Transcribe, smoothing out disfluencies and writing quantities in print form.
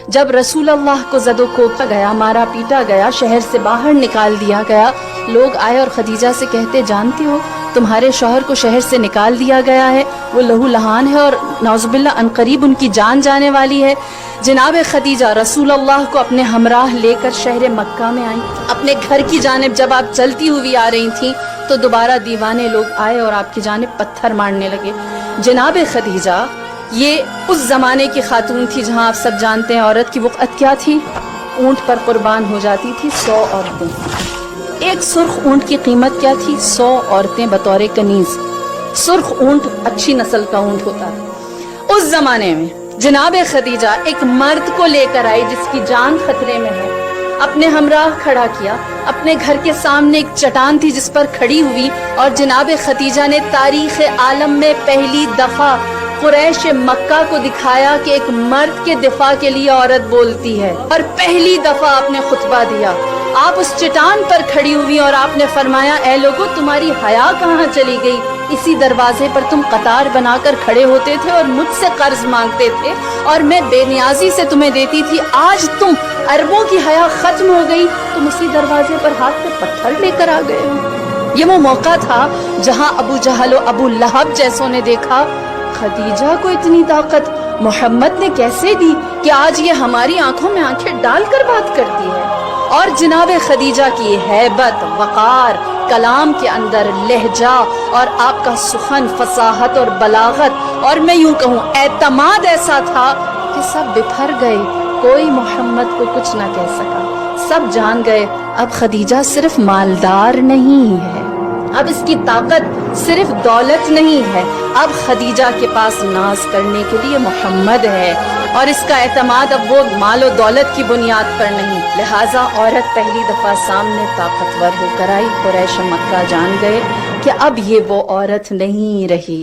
جب رسول اللہ کو زد و کوبا گیا، مارا پیٹا گیا، شہر سے باہر نکال دیا گیا، لوگ آئے اور خدیجہ سے کہتے جانتے ہو تمہارے شوہر کو شہر سے نکال دیا گیا ہے، وہ لہو لہان ہے اور نعوذ باللہ عنقریب ان کی جان جانے والی ہے۔ جناب خدیجہ رسول اللہ کو اپنے ہمراہ لے کر شہر مکہ میں آئیں۔ اپنے گھر کی جانب جب آپ چلتی ہوئی آ رہی تھیں تو دوبارہ دیوانے لوگ آئے اور آپ کی جانب پتھر مارنے لگے۔ جناب خدیجہ یہ اس زمانے کی خاتون تھی جہاں آپ سب جانتے ہیں عورت کی وقعت کیا تھی، اونٹ پر قربان ہو جاتی تھی 100 عورتیں۔ ایک سرخ اونٹ کی قیمت کیا تھی؟ 100 عورتیں بطور کنیز۔ سرخ اونٹ اچھی نسل کا اونٹ ہوتا تھا۔ اس زمانے میں جناب خدیجہ ایک مرد کو لے کر آئی جس کی جان خطرے میں ہے، اپنے ہمراہ کھڑا کیا، اپنے گھر کے سامنے ایک چٹان تھی جس پر کھڑی ہوئی، اور جناب خدیجہ نے تاریخ عالم میں پہلی دفعہ قریش مکہ کو دکھایا کہ ایک مرد کے دفاع کے لیے عورت بولتی ہے، اور پہلی دفعہ آپ نے خطبہ دیا۔ آپ اس چٹان پر کھڑی ہوئی اور آپ نے فرمایا اے لوگو تمہاری حیا کہاں چلی گئی؟ اسی دروازے پر تم قطار بنا کر کھڑے ہوتے تھے اور مجھ سے قرض مانگتے تھے اور میں بے نیازی سے تمہیں دیتی تھی، آج تم عربوں کی حیا ختم ہو گئی، تم اسی دروازے پر ہاتھ پہ پتھر لے کر آ گئے ہو۔ یہ وہ موقع تھا جہاں ابو جہل و ابو لہب جیسوں نے دیکھا خدیجہ کو اتنی طاقت محمد نے کیسے دی کہ آج یہ ہماری آنکھوں میں آنکھیں ڈال کر بات کرتی ہے۔ اور جناب خدیجہ کی ہیبت، وقار، کلام کے اندر لہجہ اور آپ کا سخن، فصاحت اور بلاغت اور میں یوں کہوں اعتماد ایسا تھا کہ سب بپھر گئے، کوئی محمد کو کچھ نہ کہہ سکا، سب جان گئے اب خدیجہ صرف مالدار نہیں ہے، اب اس کی طاقت صرف دولت نہیں ہے، اب خدیجہ کے پاس ناز کرنے کے لیے محمد ہے، اور اس کا اعتماد اب وہ مال و دولت کی بنیاد پر نہیں۔ لہٰذا عورت پہلی دفعہ سامنے طاقتور ہو کر آئی، قریش مکہ جان گئے کہ اب یہ وہ عورت نہیں رہی۔